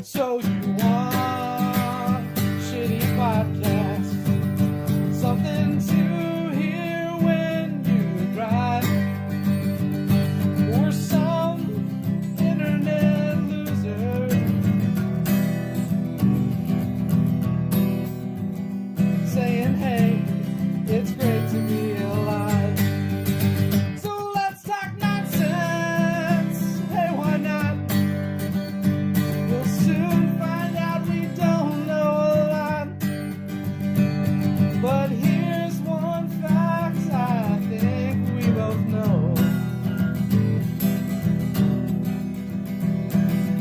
So you want shitty podcasts, something to hear when you drive, or some internet loser saying, hey, it's great to be alive. So let's talk nonsense. Hey, why not? We'll soon find out we don't know a lot. But here's one fact I think we both know.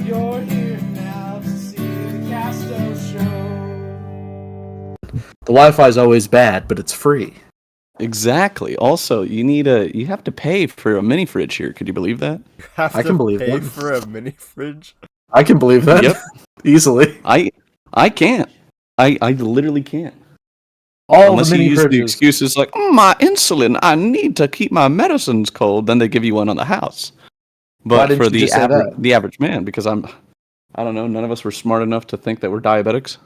You're here now to see the Castoe show. The Wi-Fi is always bad, but it's free. Exactly. Also, you have to pay for a mini fridge here. Could you believe that? You have I to can believe pay that. for a mini fridge. I can believe that. Yep. Easily. I can't. I literally can't. All Unless the you mini use the fridges. excuses like my insulin, I need to keep my medicines cold. Then they give you one on the house. Why But didn't for you just say that? the average man, because I don't know, none of us were smart enough to think that we're diabetics.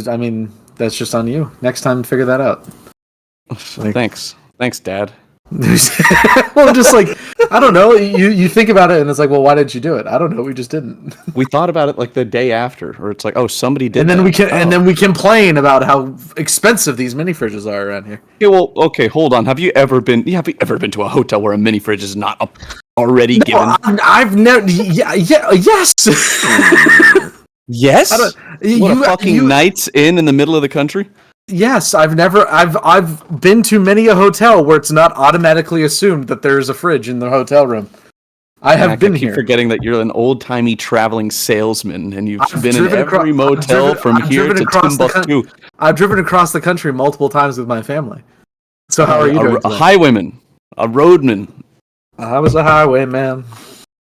I mean, that's just on you. Next time, figure that out. Thanks, Dad. Well, just like, I don't know. You think about it, and it's like, well, why didn't you do it? I don't know. We just didn't. We thought about it like the day after, or it's like, oh, somebody did. And then that. and then we complain about how expensive these mini fridges are around here. Yeah, well, okay, hold on. Have you ever been to a hotel where a mini fridge is not already given? I've never. Yes. Yes. What a fucking nights in the middle of the country. Yes, I've been to many a hotel where it's not automatically assumed that there's a fridge in the hotel room. I have been here. Forgetting that you're an old-timey traveling salesman and you've been in driven every motel from here to Timbuktu. I've driven across the country multiple times with my family. So how are you doing? A highwayman, a roadman. I was a highwayman.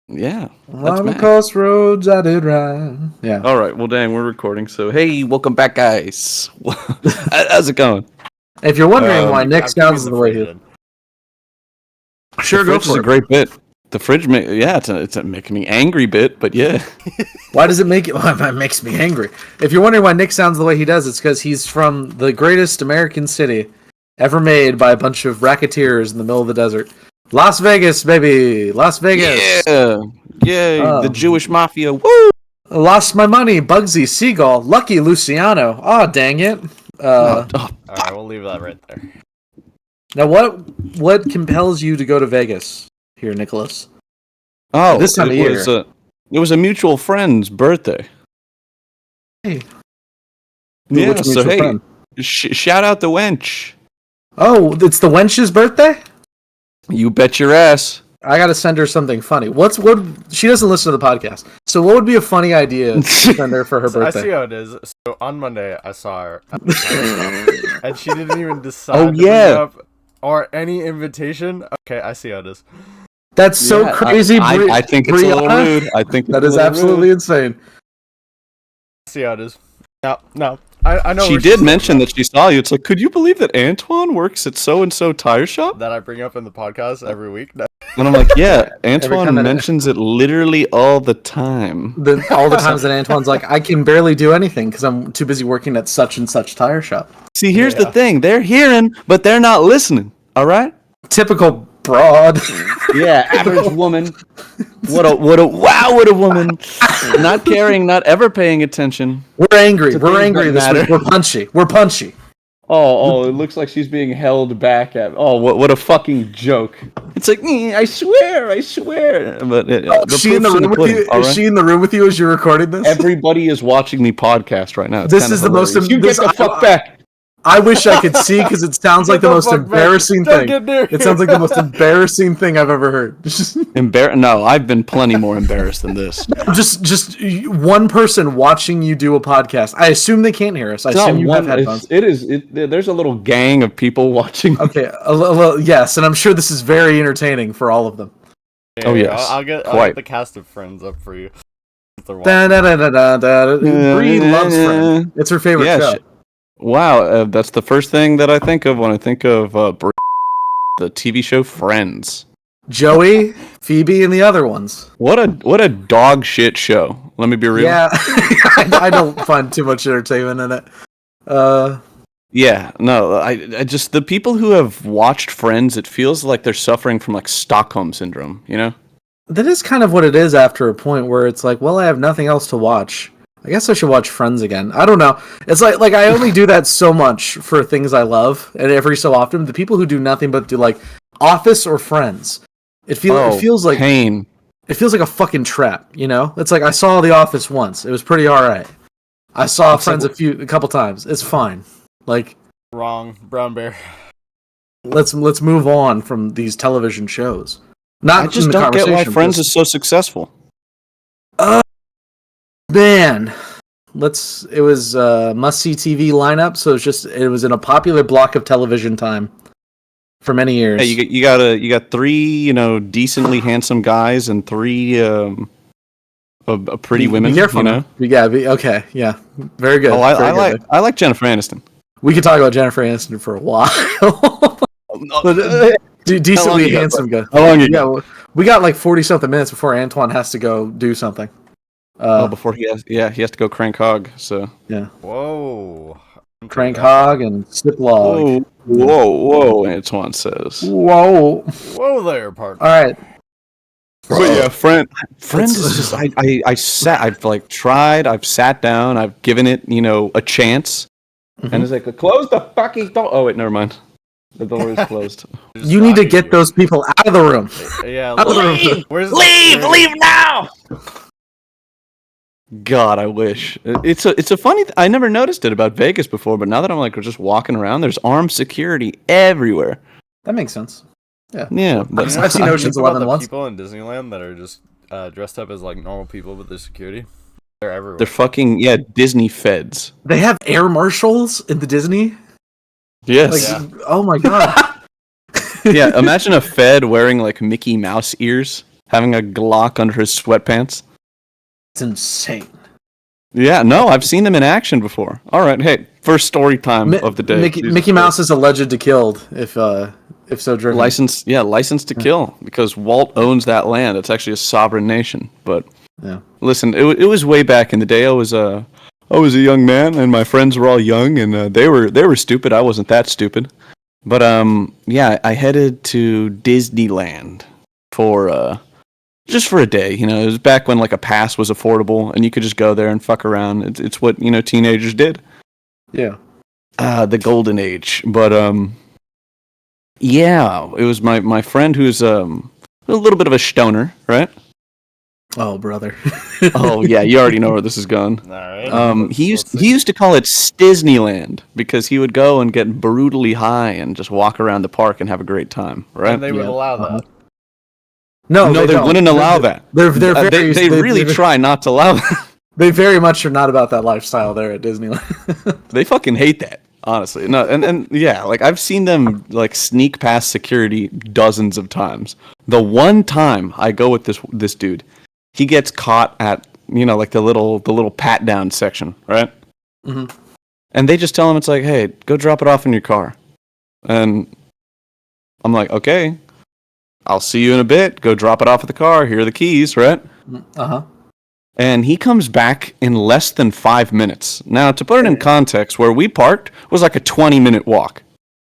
Yeah. On the coast roads I did ride. Yeah. All right. Well, dang, we're recording. So, hey, welcome back, guys. How's it going? If you're wondering why Nick sounds the way he did. Sure, go for it. It's a great bit. The fridge, it's a making me angry bit, but yeah. Why does it make it? Well, it makes me angry. If you're wondering why Nick sounds the way he does, it's because he's from the greatest American city ever made by a bunch of racketeers in the middle of the desert. Las Vegas, baby! Las Vegas! Yeah! The Jewish mafia, woo! Lost my money, Bugsy, Seagull, Lucky Luciano. Oh, dang it. Alright, we'll leave that right there. Now, what compels you to go to Vegas here, Nicholas? Oh, this time of year. It was a mutual friend's birthday. Hey. Yeah, so hey, shout out the wench. Oh, it's the wench's birthday? You bet your ass. I gotta send her something funny. What she doesn't listen to the podcast. So what would be a funny idea to send her for her birthday? I see how it is. So on Monday I saw her at the and she didn't even decide to bring up or any invitation. Okay, I see how it is. That's so crazy. I think it's a little rude. I think that is absolutely insane. I see how it is. No. I know she did mention that she saw you. It's like, could you believe that Antwan works at so-and-so tire shop? That I bring up in the podcast every week. And I'm like, yeah, Antwan mentions it literally all the time. All the times that Antwan's like, I can barely do anything because I'm too busy working at such and such tire shop. See, here's the thing. They're hearing, but they're not listening. All right? Typical broad. Yeah, average woman. What a woman. Not caring, not ever paying attention. We're angry this week. We're punchy. Oh, it looks like she's being held back at. Oh, what a fucking joke. It's like, I swear. But is she in the room with you? Is she in the room with you as you're recording this? Everybody is watching me podcast right now. This is the most. You get the fuck back. I wish I could see because it sounds like the most embarrassing thing. It sounds like the most embarrassing thing I've ever heard. No, I've been plenty more embarrassed than this. Just one person watching you do a podcast. I assume they can't hear us. I assume you have headphones. There's a little gang of people watching. Okay, yes, and I'm sure this is very entertaining for all of them. Yeah, oh yes, I'll get the cast of Friends up for you. Bree loves Friends. It's her favorite show. Wow, that's the first thing that I think of when I think of the TV show Friends. Joey, Phoebe, and the other ones. What a dog shit show. Let me be real. Yeah, I don't find too much entertainment in it. Yeah, no, I just, the people who have watched Friends, it feels like they're suffering from like Stockholm syndrome, you know? That is kind of what it is after a point where it's like, well, I have nothing else to watch. I guess I should watch Friends again. I don't know. It's like I only do that so much for things I love, and every so often, the people who do nothing but do like Office or Friends, it feels like pain. It feels like a fucking trap, you know? It's like I saw The Office once. It was pretty alright. I saw Friends a couple times. It's fine. Like, wrong, brown bear. Let's move on from these television shows. I just don't get why Friends is so successful. Man, it was must-see TV lineup, so it was in a popular block of television time for many years. Hey, you got three, decently handsome guys and three pretty women. Be careful, you know. Yeah. Okay. Yeah. Very good. I like Jennifer Aniston. We could talk about Jennifer Aniston for a while. Decently handsome guy. How long you got? We got like 40-something minutes before Antwan has to go do something. Before he has to go crank hog. So yeah. Whoa. Crank hog and snip log. Whoa! Antwan says. Whoa there, partner. All right. But yeah, Friends is just I've tried, I've sat down, I've given it, a chance. And it's like, close the fucking door. Oh wait, never mind. The door is closed. You need to get those people out of the room. Yeah, leave now. God, I wish. It's a funny. I never noticed it about Vegas before, but now that I'm just walking around, there's armed security everywhere. That makes sense. Yeah. Yeah. I've seen Ocean's 11 once. People in Disneyland that are just dressed up as like normal people, but they're security. They're everywhere. They're fucking Disney feds. They have air marshals in the Disney. Yes. Oh my god. Yeah. Imagine a fed wearing like Mickey Mouse ears, having a Glock under his sweatpants. It's insane. Yeah. No, I've seen them in action before. All right. Hey, first story time of the day. Mickey Mouse is alleged to killed if so driven. License to kill because Walt owns that land. It's actually a sovereign nation. But listen, it was way back in the day. I was a young man, and my friends were all young, and they were stupid. I wasn't that stupid. But I headed to Disneyland for just for a day. It was back when like a pass was affordable, and you could just go there and fuck around. It's what teenagers did. Yeah. The golden age. But it was my friend who's a little bit of a stoner, right? Oh, brother. Oh yeah, you already know where this is going. All right. He used to call it Disneyland because he would go and get brutally high and just walk around the park and have a great time, right? And they would allow that. No, they wouldn't allow that. They really try not to allow that. They very much are not about that lifestyle there at Disneyland. They fucking hate that, honestly. No, and yeah, like I've seen them like sneak past security dozens of times. The one time I go with this dude, he gets caught at like the little pat down section, right? Mm-hmm. And they just tell him it's like, hey, go drop it off in your car. And I'm like, okay, I'll see you in a bit. Go drop it off at the car. Here are the keys, right? Uh-huh. And he comes back in less than 5 minutes. Now, to put it in context, where we parked was like a 20-minute walk.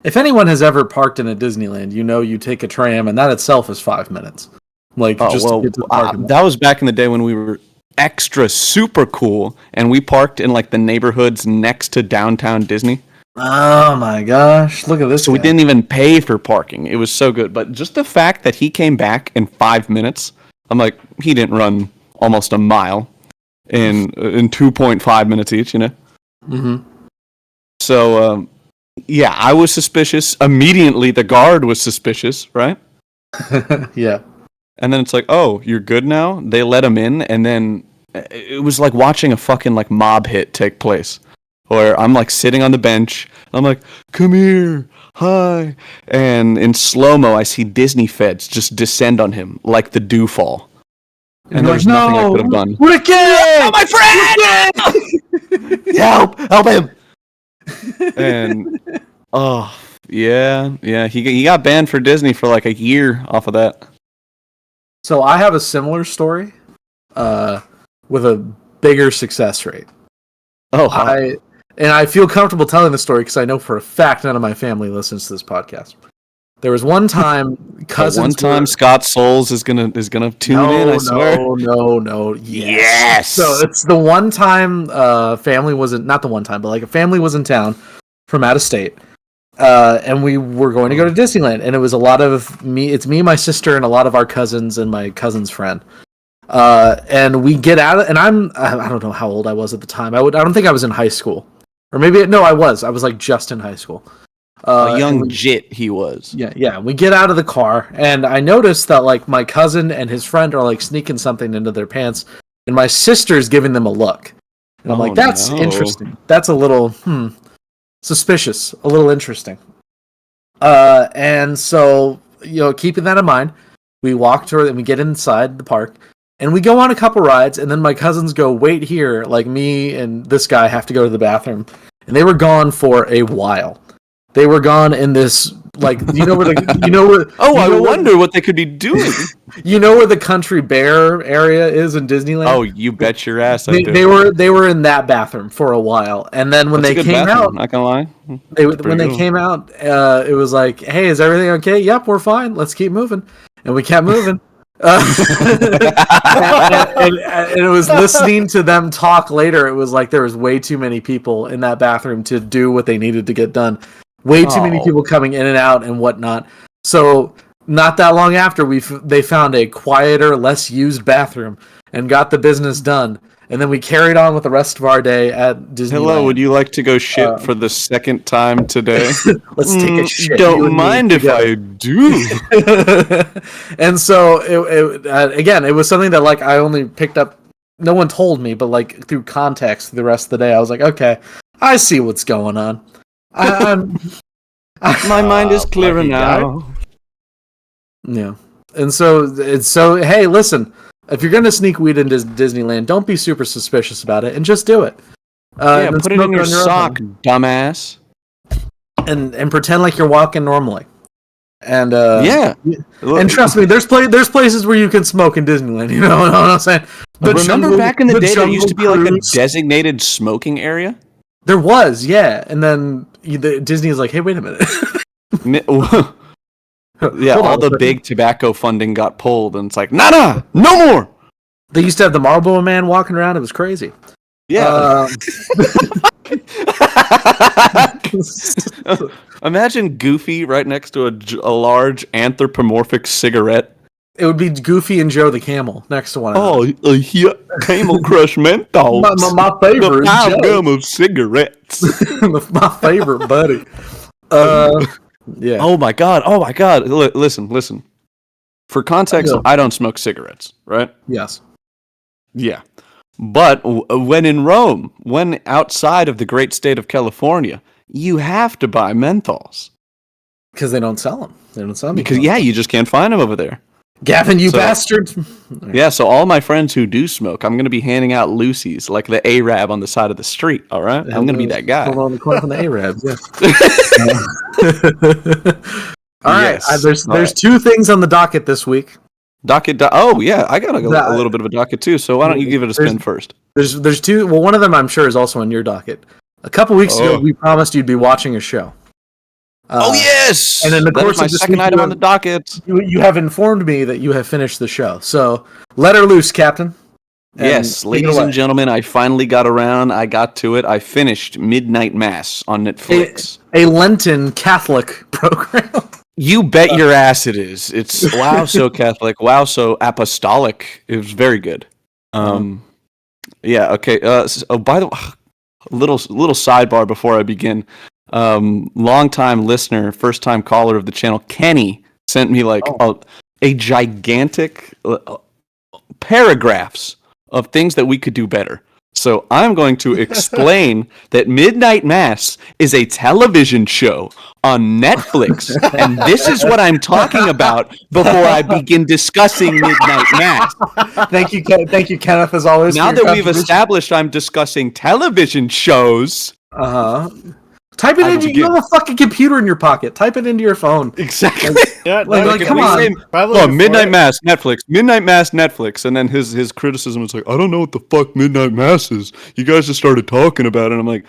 If anyone has ever parked in a Disneyland, you take a tram, and that itself is 5 minutes. To get to the parking lot. That was back in the day when we were extra super cool, and we parked in like the neighborhoods next to downtown Disney. Oh my gosh, look at this. So we didn't even pay for parking. It was so good. But just the fact that he came back in 5 minutes, I'm like, he didn't run almost a mile in 2.5 minutes each, Mm-hmm. So, I was suspicious. Immediately, the guard was suspicious, right? Yeah. And then it's like, oh, you're good now? They let him in, and then it was like watching a fucking like mob hit take place. Where I'm like sitting on the bench, I'm like, come here, hi. And in slow-mo, I see Disney feds just descend on him like the dew fall. And there's nothing I could have done. Ricky! Oh, my friend! Help him! And, he got banned for Disney for like a year off of that. So I have a similar story, with a bigger success rate. Oh, wow. I feel comfortable telling the story because I know for a fact none of my family listens to this podcast. There was one time cousins. Scott Souls is gonna tune in. I swear. No. Yes. So it's the one time family wasn't, not the one time, but like a family was in town from out of state, and we were going to go to Disneyland, and it was a lot of me. It's me, my sister, and a lot of our cousins, and my cousin's friend. And we get out, and I don't know how old I was at the time. I don't think I was in high school, or maybe I was like just in high school. A young jit he was. Yeah. We get out of the car, and I noticed that like my cousin and his friend are like sneaking something into their pants, and my sister's giving them a look. And I'm like, that's interesting. That's a little suspicious, a little interesting. And so, keeping that in mind, we walk to her and we get inside the park, and we go on a couple rides, and then my cousins go, wait here, like me and this guy have to go to the bathroom. And they were gone for a while. They were gone in this, like, I wonder what they could be doing. You know where the Country Bear area is in Disneyland? Oh, you bet your ass I do. They were in that bathroom for a while, and then when they came out, not gonna lie, when they came out, it was like, hey, is everything okay? Yep, we're fine. Let's keep moving, and we kept moving. And it was listening to them talk later. It was like there was way too many people in that bathroom to do what they needed to get done. Way too many people coming in and out and whatnot. So not that long after, they found a quieter, less used bathroom and got the business done. And then we carried on with the rest of our day at Disneyland. Hello, would you like to go shit for the second time today? Let's take a shit. Don't mind if I do. And so again, it was something that like I only picked up. No one told me, but like through context, the rest of the day, I was like, okay, I see what's going on. My mind is clearer now. Yeah, and so hey, listen, if you're gonna sneak weed into Disneyland, don't be super suspicious about it, and just do it. Put it in your sock, dumbass, and pretend like you're walking normally. And and trust me, there's places where you can smoke in Disneyland. You know what I'm saying? Remember back in the day, there used to be like a designated smoking area. There was, yeah, and then Disney is like, hey, wait a minute. Yeah, all the big tobacco funding got pulled, and it's like, no more. They used to have the Marlboro Man walking around. It was crazy. Yeah. Imagine Goofy right next to a large anthropomorphic cigarette. It would be Goofy and Joe the Camel next to one another. Oh, yeah, Camel Crush Menthol. my favorite. The gum of cigarettes. My favorite buddy. Yeah. Oh my god. Listen. For context, I don't smoke cigarettes, right? Yes. Yeah. But when in Rome, when outside of the great state of California, you have to buy menthols. Because they don't sell them. They don't sell them. Because, you just can't find them over there. Gavin, you bastard. Yeah, so all my friends who do smoke, I'm going to be handing out Lucy's, like the Arab on the side of the street, all right? I'm going to be that guy. Hold on the corner from the Arabs, yeah. All right, there's two things on the docket this week. I got a little bit of a docket too, so why don't you give it a spin first? There's two, well, one of them I'm sure is also on your docket. A couple weeks ago, we promised you'd be watching a show. Yes! And in the course of this second item on the docket. You have informed me that you have finished the show. So let her loose, Captain. Yes, ladies and gentlemen, I finally got around. I got to it. I finished Midnight Mass on Netflix. A Lenten Catholic program. You bet your ass it is. It's wow so Catholic, wow so apostolic. It was very good. Yeah, okay. By the way, little sidebar before I begin. Long-time listener, first-time caller of the channel, Kenny, sent me a gigantic paragraphs of things that we could do better. So I'm going to explain that Midnight Mass is a television show on Netflix, and this is what I'm talking about before I begin discussing Midnight Mass. Thank you, Kenneth, as always. Now that we've established I'm discussing television shows, Type it How into. did you You get- have a fucking computer in your pocket. Type it into your phone. Exactly. Yeah, Like, come on. Oh, Midnight Mass, Netflix, and then his criticism was like, I don't know what the fuck Midnight Mass is. You guys just started talking about it, and I'm like,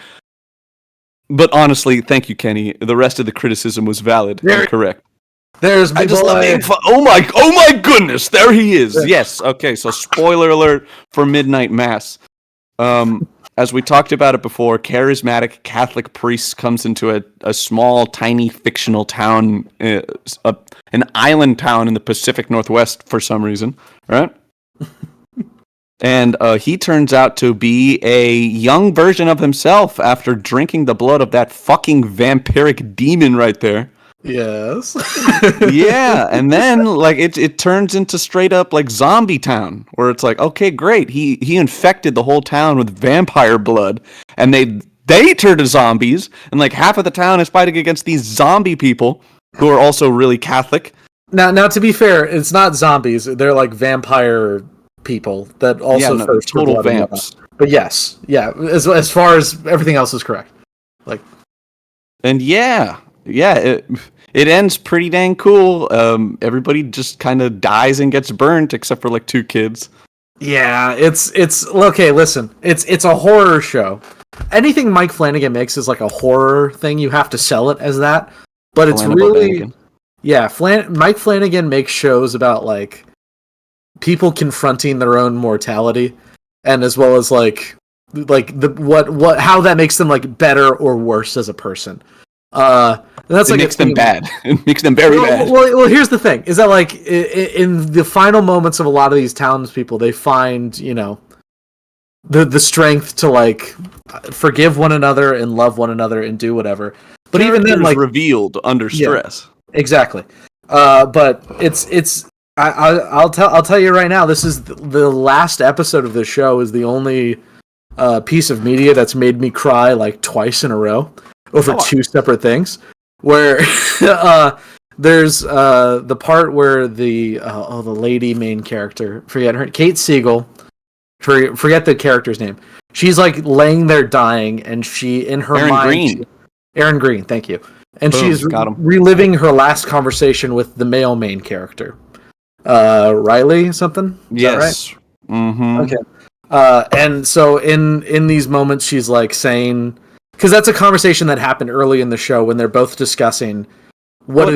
but honestly, thank you, Kenny. The rest of the criticism was valid and correct. There's I just love being oh my goodness, there he is. Yes, okay, so spoiler alert for Midnight Mass. As we talked about it before, charismatic Catholic priest comes into a small, tiny, fictional town, an island town in the Pacific Northwest for some reason, right? And he turns out to be a young version of himself after drinking the blood of that fucking vampiric demon right there. Yes. Yeah, and then like it turns into straight up like zombie town, where it's like, okay, great, he infected the whole town with vampire blood, and they turn to zombies, and like half of the town is fighting against these zombie people who are also really Catholic. Now, to be fair, it's not zombies. They're like vampire people that also thirst for total blood and vamps. whatnot. But yes, yeah, as far as everything else is correct. Like, and it ends pretty dang cool. Everybody just kind of dies and gets burnt, except for like 2 kids. yeah, it's okay. Listen, it's a horror show. Anything Mike Flanagan makes is like a horror thing. You have to sell it as that. But it's really, yeah. Mike Flanagan makes shows about like people confronting their own mortality, and as well as like the how that makes them like better or worse as a person. That's it like makes them bad. It makes them very bad. Well, here's the thing: is that like in the final moments of a lot of these townspeople, they find the strength to like forgive one another and love one another and do whatever. But even then, like revealed under stress. Yeah, exactly. But I'll tell you right now, this is the last episode of the show is the only piece of media that's made me cry like twice in a row over 2 separate things. Where there's the part where the lady main character, forget her, Kate Siegel, forget the character's name. She's like laying there dying, and she in her mind, Aaron Green, thank you, and Boom, she's reliving her last conversation with the male main character, Riley something. Is yes. that right? Mm-hmm. Okay. And so in these moments, she's like saying. Because that's a conversation that happened early in the show when they're both discussing what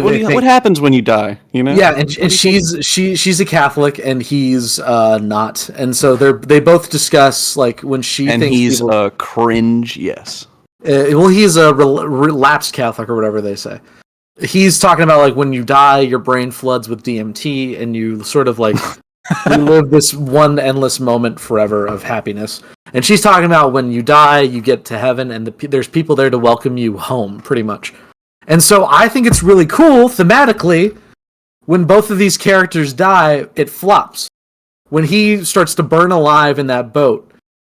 happens when you die. Yeah, and she's a Catholic and he's not, and so they both discuss like when she thinks he's a cringe. Yes. Well, he's a relapsed Catholic or whatever they say. He's talking about like when you die, your brain floods with DMT, and you sort of like relive this one endless moment forever of happiness. And she's talking about when you die, you get to heaven, and there's people there to welcome you home, pretty much. And so I think it's really cool, thematically, when both of these characters die, it flops. When he starts to burn alive in that boat,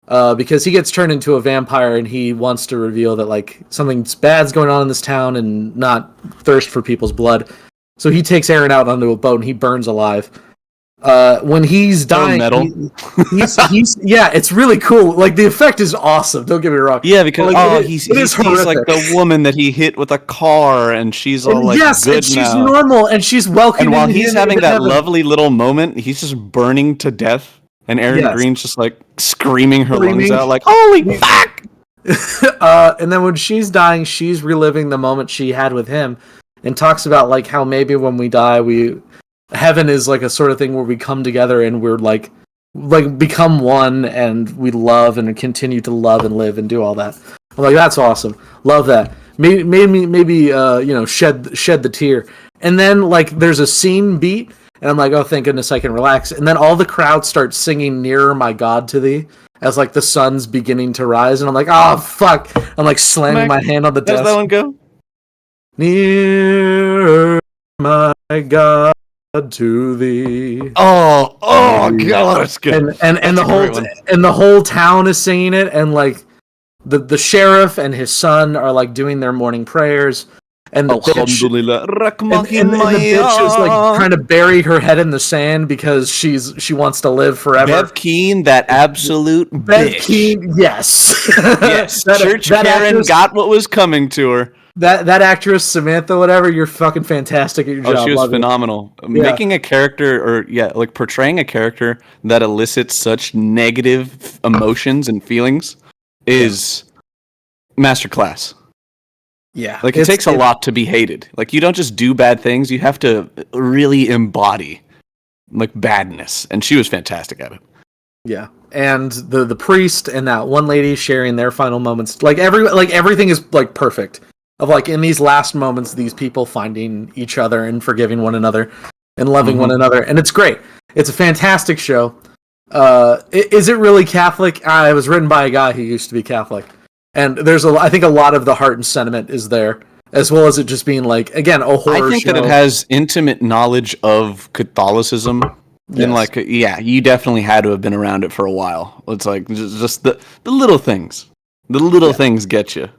because he gets turned into a vampire, and he wants to reveal that like something bad's going on in this town, and not thirst for people's blood. So he takes Aaron out onto a boat, and he burns alive. When he's dying, he's it's really cool. Like the effect is awesome. Don't get me wrong. Yeah, because he's like the woman that he hit with a car, and she's all like good and she's now. normal, and she's welcoming. And while he's having that lovely little moment, he's just burning to death, and Aaron Green's just like screaming her lungs out, like "Holy fuck!" And then when she's dying, she's reliving the moment she had with him, and talks about like how maybe when we die, heaven is like a sort of thing where we come together and we're like become one, and we love and continue to love and live and do all that. I'm like, that's awesome. Love that. Made me shed the tear. And then like there's a scene beat, and I'm like, oh, thank goodness I can relax. And then all the crowd starts singing "Nearer, My God, to Thee" as like the sun's beginning to rise, and I'm like, oh fuck! I'm like slamming my hand on the desk. How's that one go? Nearer, my God, to Thee. Oh god, that's good. And the whole town is singing it, and like the sheriff and his son are like doing their morning prayers, and the bitch, Alhamdulillah. and the bitch is like trying to bury her head in the sand because she wants to live forever. Bev Keane, that absolute Bev bitch. Keane, yes. Yes, Church Karen actress, got what was coming to her. That actress, Samantha, whatever, you're fucking fantastic at your job. Oh, she was Love phenomenal. Yeah. Making a character, or like portraying a character that elicits such negative emotions and feelings is masterclass. Yeah. Like, it takes a lot to be hated. Like, you don't just do bad things, you have to really embody, like, badness. And she was fantastic at it. Yeah. And the priest and that one lady sharing their final moments, like everything is like perfect. Of like in these last moments, these people finding each other and forgiving one another and loving one another, and it's great. It's a fantastic show. Is it really Catholic? It was written by a guy who used to be Catholic, and I think a lot of the heart and sentiment is there, as well as it just being like, again, a horror show. I think that it has intimate knowledge of Catholicism. Yes. And like, yeah, you definitely had to have been around it for a while. It's like just the little things. The little things get you.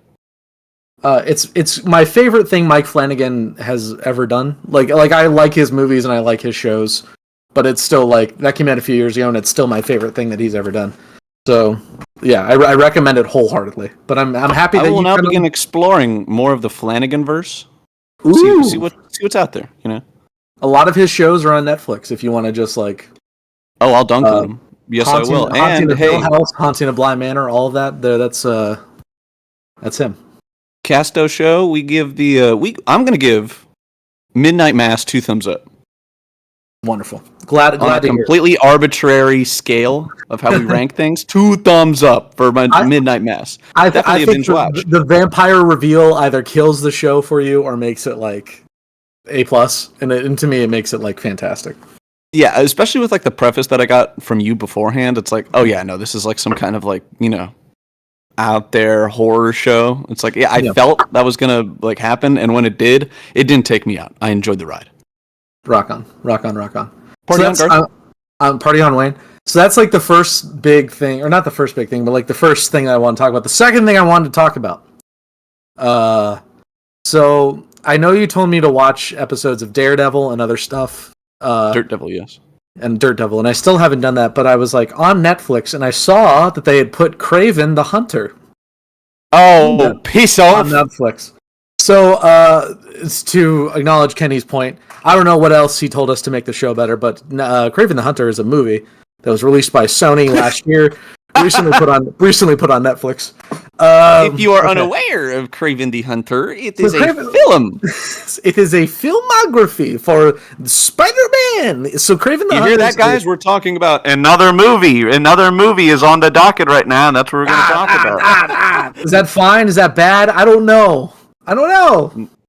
It's my favorite thing Mike Flanagan has ever done. Like I like his movies and I like his shows, but it's still like that came out a few years ago and it's still my favorite thing that he's ever done. So yeah, I recommend it wholeheartedly. But I'm happy that I will now begin exploring more of the Flanagan verse. See what's out there. You know, a lot of his shows are on Netflix. If you want to just like, I'll dunk on them. Yes, I will. Haunting And of Hill House, Haunting of Bly Manor, all of that. That's him. Castoe show. We give I'm gonna give Midnight Mass 2 thumbs up. Wonderful. Glad on a to completely arbitrary scale of how we rank things. 2 thumbs up for my Midnight Mass. Definitely I think the vampire reveal either kills the show for you or makes it like A+, and to me it makes it like fantastic. Yeah, especially with like the preface that I got from you beforehand. It's like, oh yeah, no, this is like some kind of like, you know, out there horror show. It's like, yeah, I felt that was gonna like happen, and when it didn't take me out. I enjoyed the ride. Rock on. Party on, Garth? Party on, Wayne. So that's like the first big thing, or not the first big thing, but like the first thing I want to talk about. The second thing I wanted to talk about. So I know you told me to watch episodes of Daredevil and other stuff. Dirt Devil, yes. And Dirt Devil, and I still haven't done that, but I was like on Netflix, and I saw that they had put Kraven the Hunter. Oh, peace off! On Netflix. So, it's to acknowledge Kenny's point. I don't know what else he told us to make the show better, but Kraven the Hunter is a movie that was released by Sony last year, recently put on Netflix. If you are unaware of Kraven the Hunter, it is a film. It is a filmography for Spider-Man. So Kraven the Hunter. You hear that, guys? We're talking about another movie. Another movie is on the docket right now, and that's what we're going to talk about. Is that fine? Is that bad? I don't know.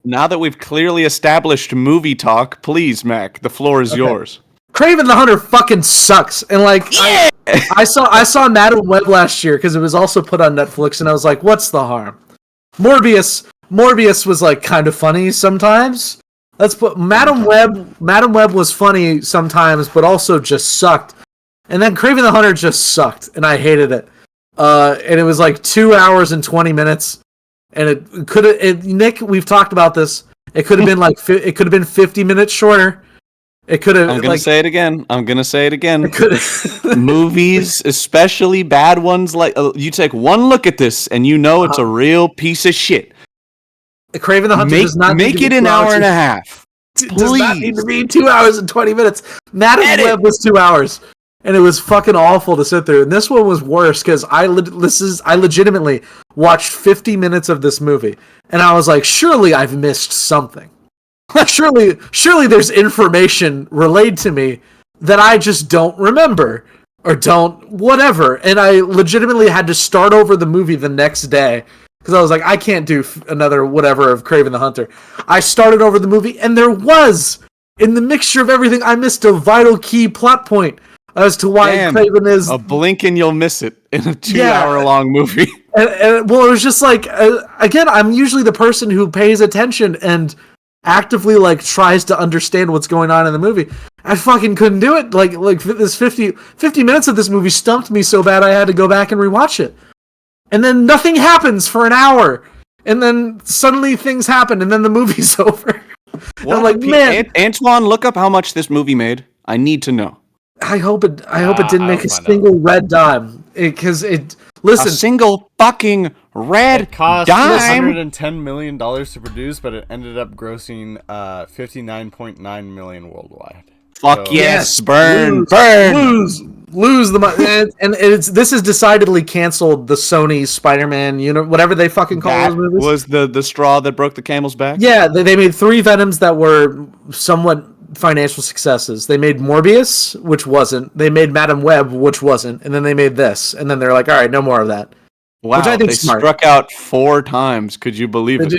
Now that we've clearly established movie talk, please, Mac, the floor is yours. Kraven the Hunter fucking sucks, and like I saw Madam Web last year because it was also put on Netflix, and I was like, what's the harm? Morbius was like kind of funny sometimes. Let's put Madam Web was funny sometimes, but also just sucked. And then Kraven the Hunter just sucked, and I hated it. And it was like 2 hours and 20 minutes. And it could have, Nick, we've talked about this. It could have been like, it could have been 50 minutes shorter. It could have. I'm gonna say it again. Movies, especially bad ones, like you take one look at this and you know it's a real piece of shit. Kraven the Hunter does not make it an hour and a half. It does not need to be 2 hours and 20 minutes. Madam Web was 2 hours. And it was fucking awful to sit through. And this one was worse because I legitimately watched 50 minutes of this movie. And I was like, surely I've missed something. surely there's information relayed to me that I just don't remember. Or don't, whatever. And I legitimately had to start over the movie the next day. Because I was like, I can't do another whatever of Kraven the Hunter. I started over the movie and there was, in the mixture of everything, I missed a vital key plot point. As to why Kraven is a blink and you'll miss it in a 2 hour long movie. And well, it was just like again, I'm usually the person who pays attention and actively like tries to understand what's going on in the movie. I fucking couldn't do it. Like this 50 minutes of this movie stumped me so bad I had to go back and rewatch it. And then nothing happens for an hour. and then suddenly things happen, and then the movie's over. I'm like, man, Antwan, look up how much this movie made. I need to know. I hope it didn't make a single red dime because listen, a single fucking red it cost dime. $110 million to produce, but it ended up grossing $59.9 million worldwide. Fuck so, yes, burn, lose the money, and this is decidedly canceled. The Sony Spider-Man, whatever they fucking call that those movies, was the straw that broke the camel's back. Yeah, they made 3 Venoms that were somewhat financial successes. They made Morbius, which wasn't. They made Madam Web, which wasn't, and then they made this, and then they're like, all right, no more of that. Wow, which I think they smart. Struck out 4 times. Could you believe it?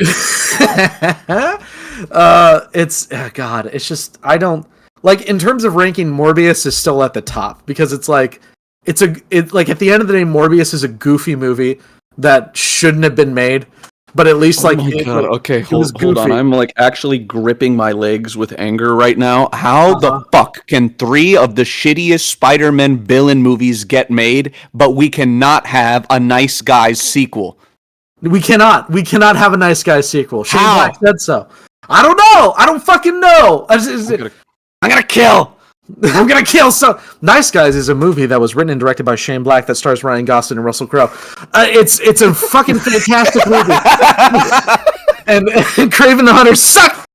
It's just I don't like in terms of ranking. Morbius is still at the top because it's like at the end of the day, Morbius is a goofy movie that shouldn't have been made. But at least okay, hold on. I'm like actually gripping my legs with anger right now. How the fuck can 3 of the shittiest Spider-Man villain movies get made, but we cannot have a Nice Guys sequel? We cannot have a Nice Guys sequel. Shane Black said so. I don't know. I don't fucking know. I'm gonna kill. I'm gonna kill some. Nice Guys is a movie that was written and directed by Shane Black that stars Ryan Gosling and Russell Crowe. It's a fucking fantastic movie. and Kraven the Hunter sucked.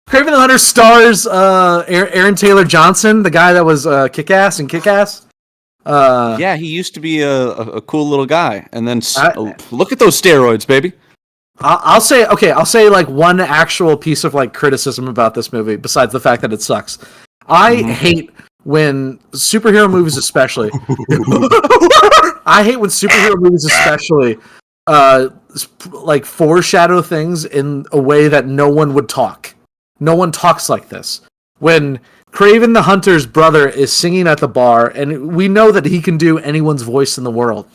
Kraven the Hunter stars Aaron Taylor Johnson, the guy that was Kick-Ass and Kick-Ass. Yeah, he used to be a cool little guy, and then look at those steroids, baby. I'll say like one actual piece of like criticism about this movie, besides the fact that it sucks. I hate when superhero movies especially like foreshadow things in a way that no one would talk. No one talks like this. When Kraven the Hunter's brother is singing at the bar, and we know that he can do anyone's voice in the world.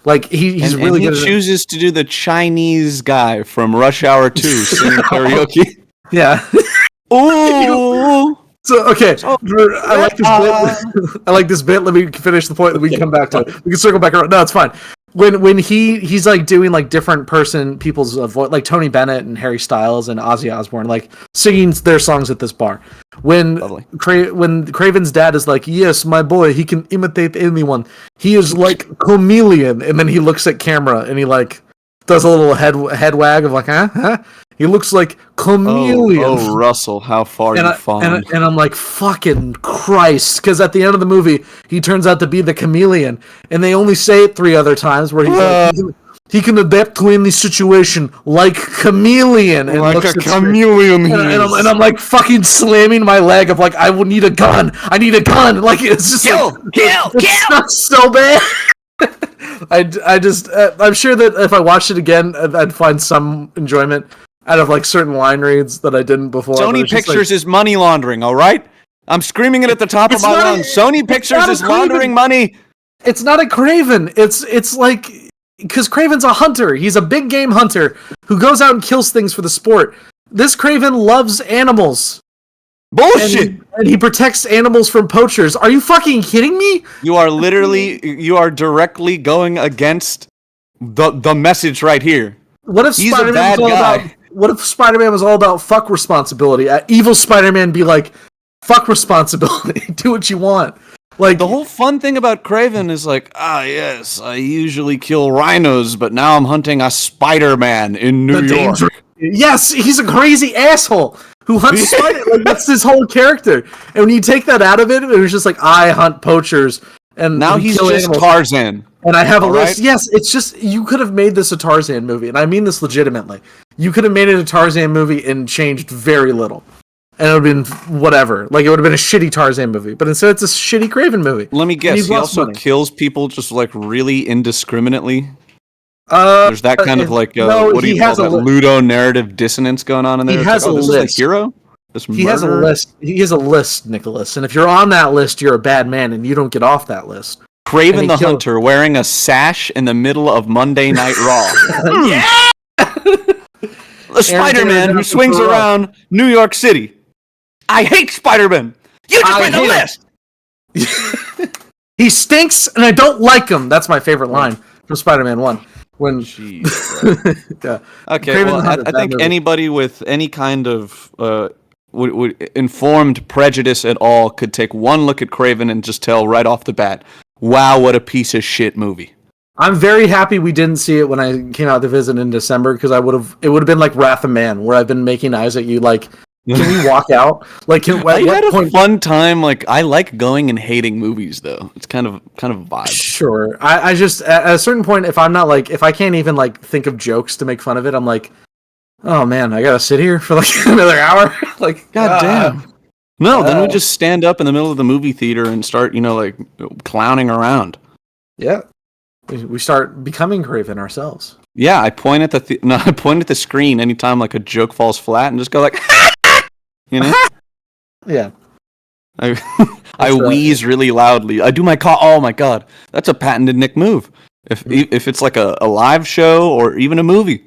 Like he's really good. He chooses to do the Chinese guy from Rush Hour 2 singing karaoke. Yeah. Ooh. So okay, I like this bit. I like this bit. Let me finish the point, and we can come back to it. We can circle back around. No, it's fine. When he's like doing like different people's voice, like Tony Bennett and Harry Styles and Ozzy Osbourne, like singing their songs at this bar. When Kraven's dad is like, "Yes, my boy, he can imitate anyone. He is like chameleon," and then he looks at camera and he like does a little head wag of like, huh? He looks like chameleon. Oh, Russell, how far you fallen. And I'm like, fucking Christ. Because at the end of the movie, he turns out to be the chameleon. And they only say it 3 other times where he's like, he can adapt to any situation like chameleon. And like a chameleon. And I'm like fucking slamming my leg of like, I will need a gun. I need a gun. Like, it's just kill. It's not so bad. I'm sure that if I watched it again, I'd find some enjoyment out of like certain line reads that I didn't before. Sony Pictures is money laundering, all right? I'm screaming it at the top of my lungs. Sony Pictures is laundering money. It's not a Kraven. It's like because Kraven's a hunter. He's a big game hunter who goes out and kills things for the sport. This Kraven loves animals. Bullshit. And he protects animals from poachers. Are you fucking kidding me? You are directly going against the message right here. What if Spider-Man was all about fuck responsibility? Evil Spider-Man be like, fuck responsibility. Do what you want. Like the whole fun thing about Kraven is like, yes, I usually kill rhinos, but now I'm hunting a Spider-Man in New York. Yes, he's a crazy asshole who hunts spiders. Like, that's his whole character. And when you take that out of it, it was just like, I hunt poachers. And now he's just animals. Tarzan. And I have a list. Right? Yes, it's just, you could have made this a Tarzan movie. And I mean this legitimately. You could have made it a Tarzan movie and changed very little. And it would have been whatever. Like, it would have been a shitty Tarzan movie. But instead, it's a shitty Kraven movie. Let me guess, he also kills people just, like, really indiscriminately? There's that kind of, like, what do you call that, ludo-narrative dissonance going on in there? He has a list. This is a hero? He has a list. He has a list, Nicholas. And if you're on that list, you're a bad man, and you don't get off that list. Kraven the Hunter wearing a sash in the middle of Monday Night Raw. Yeah! The Spider-Man who swings around New York City. I hate Spider-Man. You just made a list. He stinks, and I don't like him. That's my favorite line from Spider-Man 1. When Jeez, yeah. okay, Kraven well, the Hunter, I bad think movie. anybody with any kind of would informed prejudice at all could take one look at Kraven and just tell right off the bat, wow, what a piece of shit movie. I'm very happy we didn't see it when I came out to visit in December because it would have been like Wrath of Man, where I've been making eyes at you like, can we walk out? Like, at I what had a point? fun time. Like, I like going and hating movies, though. It's kind of a vibe. Sure. I just at a certain point, if I can't even like think of jokes to make fun of it, I'm like, oh man, I gotta sit here for like another hour. Like, God damn. No, then we just stand up in the middle of the movie theater and start, like clowning around. Yeah. We start becoming Kraven ourselves. Yeah, I point at I point at the screen anytime like a joke falls flat and just go like, Yeah. I wheeze really loudly. I do my cough. Oh my god, that's a patented Nick move. If it's like a live show or even a movie,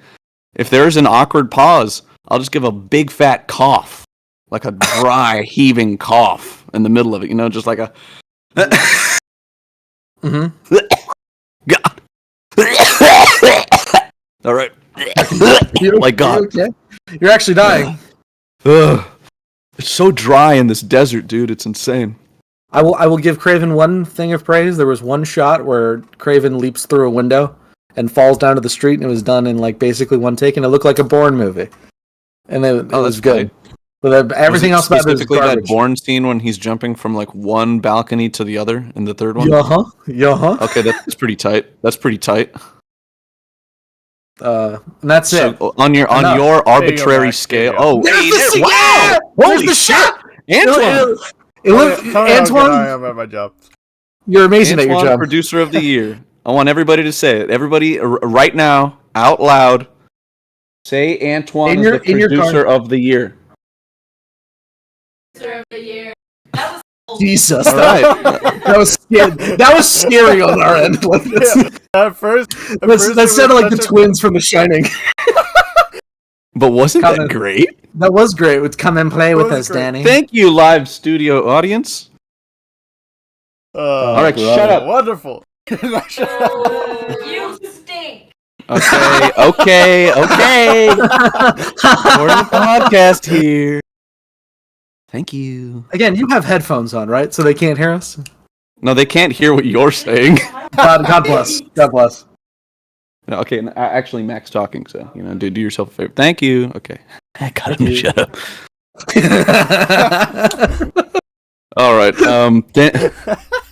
if there's an awkward pause, I'll just give a big fat cough, like a dry heaving cough in the middle of it. Just like a. God. All right. My God. Okay? You're actually dying. Ugh. It's so dry in this desert, dude. It's insane. I will give Kraven one thing of praise. There was one shot where Kraven leaps through a window and falls down to the street, and it was done in like basically one take, and it looked like a Bourne movie. And it was good. But everything else about it is specifically that garbage. Bourne scene when he's jumping from like one balcony to the other in the third one. Yeah. Okay, that's pretty tight. And that's it. So on your arbitrary scale. Oh, There's wow! Holy shit, Antwan! Antwan, I am at my job. you're amazing at your Antwan, job. producer of the year. I want everybody to say it. Everybody, right now, out loud, say Antwan In is your- the in your producer car. of the year. Of the year. That was Jesus, All right. that was scary. That was scary on our end. Like, At first, that sounded like the twins from The Shining. But wasn't Come that in. great? That was great. Would come and play with was us, great. Danny. Thank you, live studio audience. All right, shut up. Wonderful. you stink. Okay. We're in the podcast here. Thank you. Again, you have headphones on, right? So they can't hear us. No, they can't hear what you're saying. God bless. God bless. No, okay, actually, Mac's talking, so do yourself a favor. Thank you. Okay, I got him to shut up. All right.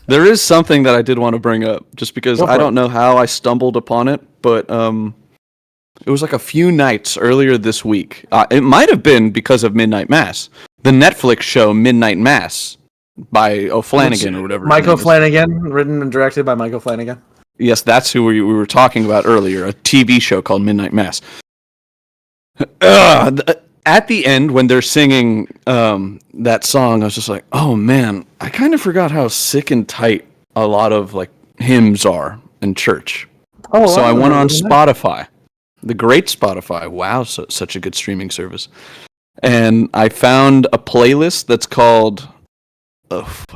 There is something that I did want to bring up, just because I don't know how I stumbled upon it, but it was like a few nights earlier this week. It might have been because of Midnight Mass, the Netflix show Midnight Mass by O'Flanagan or whatever. Mike O'Flanagan, written and directed by Michael Flanagan. Yes, that's who we were talking about earlier, a TV show called Midnight Mass. At the end, when they're singing that song, I was just like, oh man, I kind of forgot how sick and tight a lot of like hymns are in church. So I went on Spotify, the great Spotify. Wow, such a good streaming service. And I found a playlist that's called,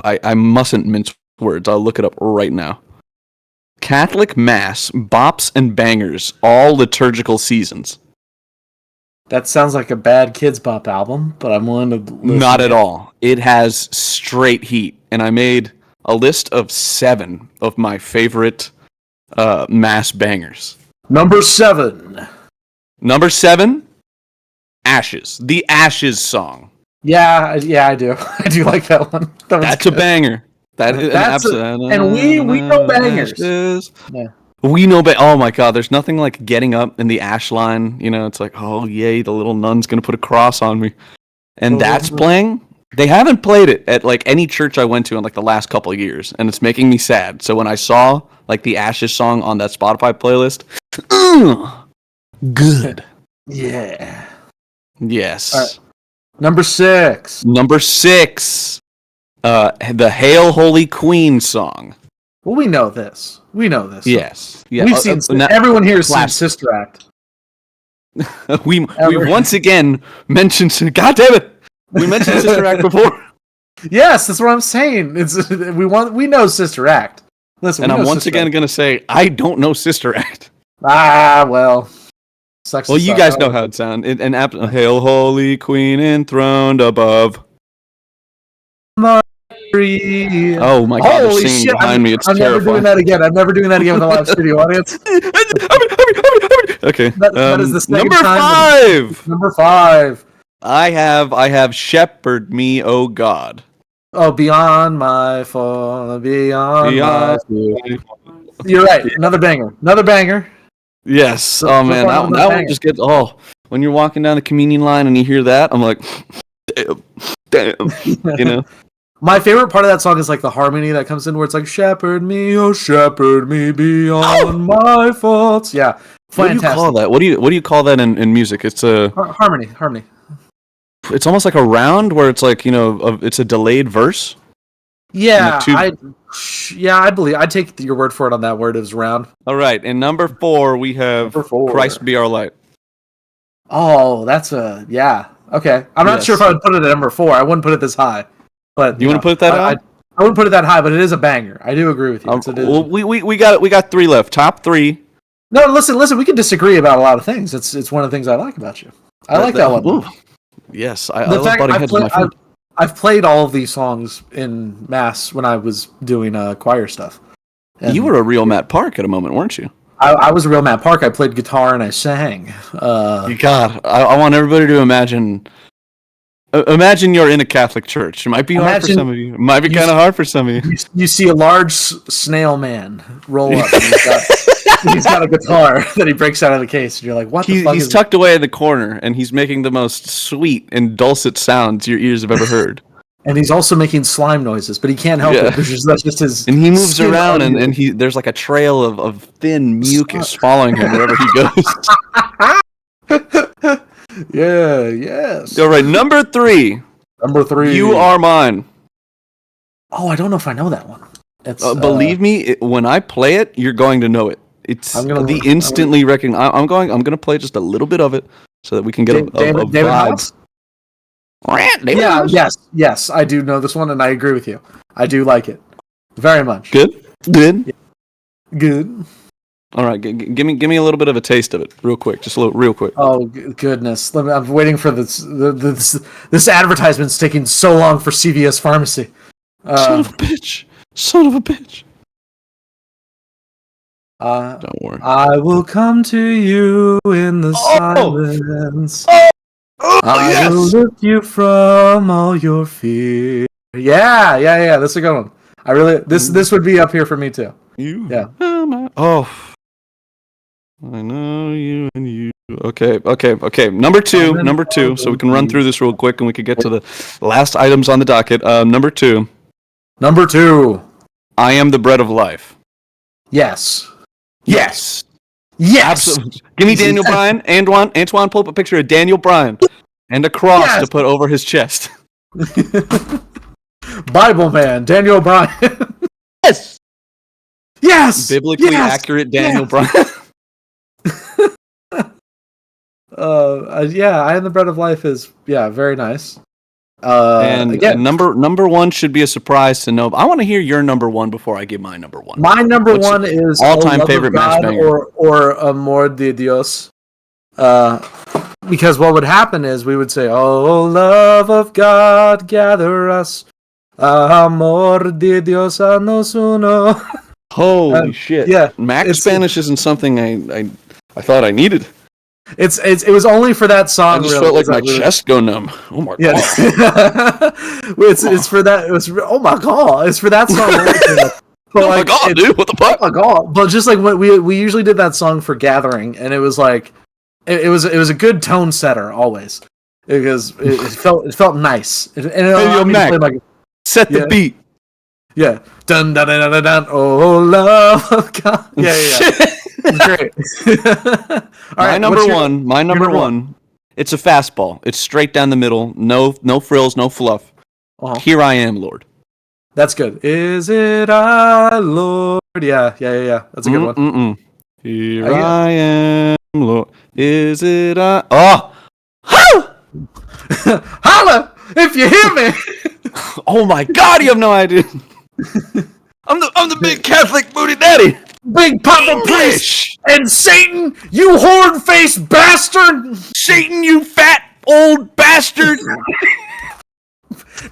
I mustn't mince words, I'll look it up right now. Catholic Mass, Bops and Bangers, all liturgical seasons. That sounds like a bad Kids Bop album, but I'm willing to listen. Not at all. It has straight heat. And I made a list of 7 of my favorite Mass bangers. Number 7. Number 7, Ashes. The Ashes song. Yeah, I do. I do like that one. That's a banger. And we know bangers. Ashes. Yeah. We know, oh my god, there's nothing like getting up in the ash line. It's like, oh yay, the little nun's gonna put a cross on me. And that's playing. They haven't played it at like any church I went to in like the last couple of years, and it's making me sad. So when I saw like the Ashes song on that Spotify playlist, good. Yeah. Yes. Right. Number 6. The Hail Holy Queen song. Well, we know this. Yes. Yeah. We've seen. Everyone here has seen classic. Sister Act. we once again mentioned. God damn it! We mentioned Sister Act before. Yes, that's what I'm saying. We know Sister Act. Listen, And I'm once again going to say I don't know Sister Act. Well. Sucks Well, to you suck. guys know how it sounds. Hail, Holy Queen enthroned above. Marie. Oh my God, they're Holy singing shit! behind me. It's I'm never terrifying. doing that again. I'm never doing that again with a live studio audience. Okay. That is the second number time 5. Number 5. I have shepherd me, oh God. Oh, beyond my fall, beyond my. Beyond. You're right. Another banger. Another banger. Yes. We're Oh man, talking about that one bangers. just gets. Oh, when you're walking down the communion line and you hear that, I'm like, damn. You know. My favorite part of that song is like the harmony that comes in where it's like shepherd me, oh shepherd me beyond my faults. Yeah, fantastic. What do you call that? What do you call that in music? It's a harmony. It's almost like a round where it's like it's a delayed verse. Yeah, Like I believe I'd take your word for it on that word. It was round. All right, and number 4 we have Number 4. Christ be our light. Oh, that's yeah. Okay, I'm not sure if I would put it at number 4. I wouldn't put it this high. But You want to put that high? I wouldn't put it that high, but it is a banger. I do agree with you. Well, we got 3 left. Top 3. No, listen. We can disagree about a lot of things. It's one of the things I like about you. I like that one. Ooh. Yes, I love butting heads with my friend. I've played all of these songs in mass when I was doing choir stuff. And You were a real Matt Park at a moment, weren't you? I was a real Matt Park. I played guitar and I sang. God, I want everybody to imagine. Imagine you're in a Catholic church. It might be hard for some of you. It might be kind of hard for some of you. You see a large snail man roll up. And he's got a guitar that he breaks out of the case, and you're like, "What the fuck?" He's tucked away in the corner, and he's making the most sweet and dulcet sounds your ears have ever heard. And he's also making slime noises, but he can't help it. That's just his. And he moves around, and there's like a trail of thin mucus following him wherever he goes. Yeah. Yes. All right, number 3. Number 3. You Are Mine. Oh, I don't know if I know that one. It's believe me, when I play it, you're going to know it. It's the instantly recognize. I'm going to play just a little bit of it so that we can get a David vibe. House? Yes, I do know this one, and I agree with you. I do like it very much. Good. Good. All right, give me a little bit of a taste of it, real quick, just real quick. Oh goodness! I'm waiting for this. This advertisement's taking so long for CVS Pharmacy. Son of a bitch! Don't worry. I will come to you in the silence. I will lift you from all your fear. Yeah. That's a good one. I really this would be up here for me too. Yeah. I know you and you. Okay. Number two. So we can run through this real quick, and we can get to the last items on the docket. Number 2. I am the bread of life. Yes. Absolutely. Give me Daniel Bryan. Antwan, pull up a picture of Daniel Bryan and a cross to put over his chest. Bible man, Daniel Bryan. Yes. Biblically accurate Daniel Bryan. I am the bread of life is very nice. And again, number 1 should be a surprise to know. I want to hear your number 1 before I give my number 1. My number 1 is all-time favorite match banger, or Amor de Dios. Because what would happen is we would say, "Oh, love of God, gather us, amor de Dios a nos uno." Holy shit! Yeah, Max Spanish isn't something I thought I needed. It was only for that song. I just felt like my chest go numb. Oh my god! It's for that. It was oh my god! It's for that song. But oh my god, dude! What the fuck? Oh my god! But just like we usually did that song for gathering, and it was like it was a good tone setter always because it felt nice. Set the beat. Yeah. Dun dun dun dun dun. Oh love of God. Yeah. Great. All right, my number one. It's a fastball. It's straight down the middle. No frills, no fluff. Uh-huh. Here I am, Lord. That's good. Is it I, Lord? Yeah. That's a good one. Here I am, Lord. Is it I? Oh! Holla! If you hear me! Oh my God! You have no idea. I'm the big Catholic booty daddy. Big Papa Priest and Satan, you horn-faced bastard! Satan, you fat old bastard!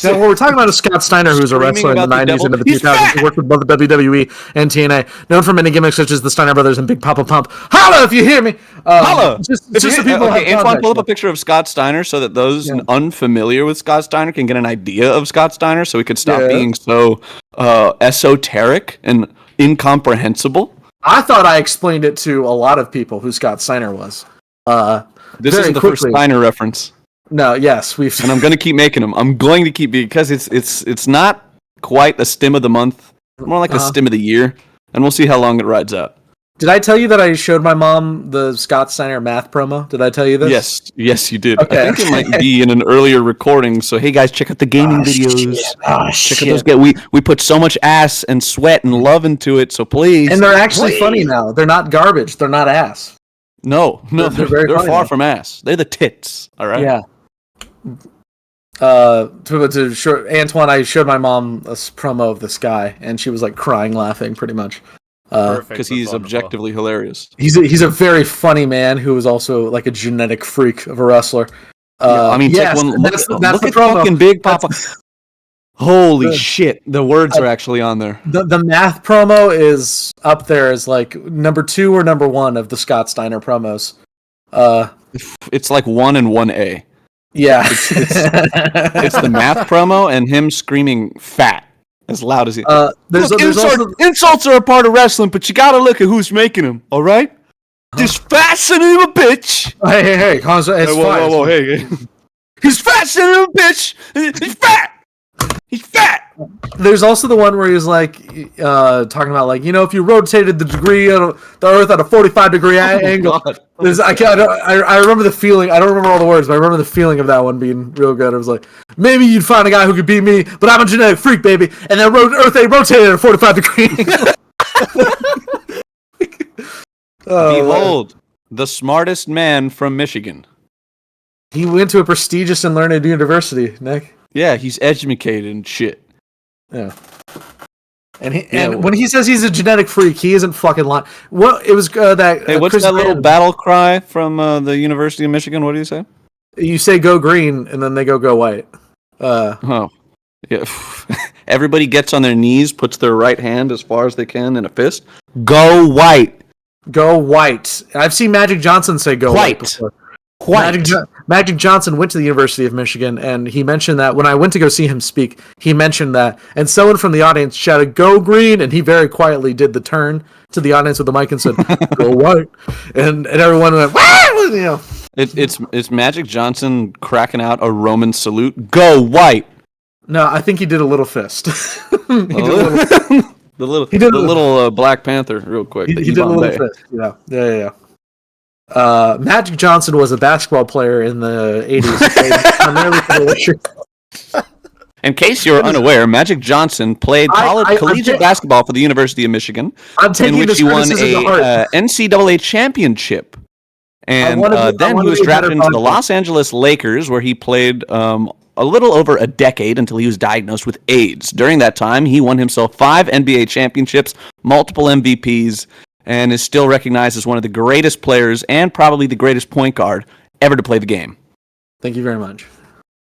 Now, what we're talking about is Scott Steiner, who's a wrestler in the 90s into the 2000s. He worked with both the WWE and TNA, known for many gimmicks such as the Steiner Brothers and Big Papa Pump. Holla if you hear me! Holla! Just so people okay, have Antwan, pull up a picture of Scott Steiner so that those unfamiliar with Scott Steiner can get an idea of Scott Steiner, so we could stop being so esoteric and incomprehensible. I thought I explained it to a lot of people who Scott Steiner was. This isn't the first Steiner reference. No, yes, and I'm going to keep making them. I'm going to keep because it's not quite a stim of the month, more like a stim of the year, and we'll see how long it rides out. Did I tell you that I showed my mom the Scott Steiner math promo? Did I tell you this? Yes, you did. Okay. I think it might be in an earlier recording. So hey guys, check out the gaming videos. Check out those. We put so much ass and sweat and love into it. So please. And they're actually funny now. They're not garbage. They're not ass. No, they're far from ass. They're the tits. All right. Yeah. Antwan, I showed my mom a promo of this guy, and she was like crying, laughing, pretty much. Because he's objectively hilarious. He's a very funny man who is also like a genetic freak of a wrestler. Take one. Look at fucking Big Papa. Holy shit! The words are actually on there. The math promo is up there as like number 2 or number 1 of the Scott Steiner promos. It's like 1 and 1A. Yeah, it's the math promo and him screaming "fat" as loud as he. Insults are a part of wrestling, but you gotta look at who's making them. All right, this fat son of a bitch. Hey, whoa, hey. He's fat son of a bitch. He's fat. He's fat. There's also the one where he's like talking about like, if you rotated the degree of the Earth at a 45-degree angle. I remember the feeling. I don't remember all the words, but I remember the feeling of that one being real good. It was like, maybe you'd find a guy who could beat me, but I'm a genetic freak, baby. And then Earth they rotated at a 45-degree angle. Behold, the smartest man from Michigan. He went to a prestigious and learned university, Nick. Yeah, he's educated and shit. Yeah. And when he says he's a genetic freak, he isn't fucking lying. Well, it was that. Hey, what's that little battle cry from the University of Michigan? What do you say? You say "go green" and then they go white. Yeah. Everybody gets on their knees, puts their right hand as far as they can in a fist. Go white. Go white. I've seen Magic Johnson say "go white" before. Magic Johnson went to the University of Michigan, and he mentioned that when I went to go see him speak, he mentioned that, and someone from the audience shouted "Go green," and he very quietly did the turn to the audience with the mic and said "Go white," and everyone went "Wow!" It's Magic Johnson cracking out a Roman salute. Go white. No, I think he did a little fist. The little Black Panther, real quick. He did a little fist. Yeah. Magic Johnson was a basketball player in the 80s. In case you're unaware, Magic Johnson played collegiate basketball for the University of Michigan, in which he won a NCAA championship. And then he was drafted into the Los Angeles Lakers, where he played a little over a decade until he was diagnosed with AIDS. During that time, he won himself 5 NBA championships, multiple MVPs, and is still recognized as one of the greatest players and probably the greatest point guard ever to play the game. Thank you very much.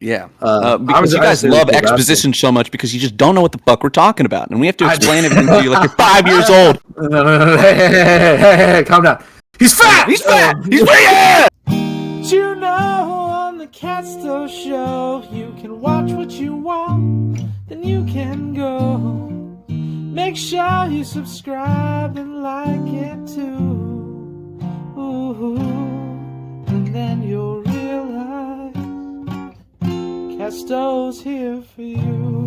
Yeah, because you guys love exposition so much because you just don't know what the fuck we're talking about, and we have to explain everything to you like you're 5 years old. No. Hey, calm down. He's fat! He's fat! He's fat! You know, on the Castoe show, you can watch what you want, then you can go. Make sure you subscribe and like it too. Ooh, and then you'll realize Castoe's here for you.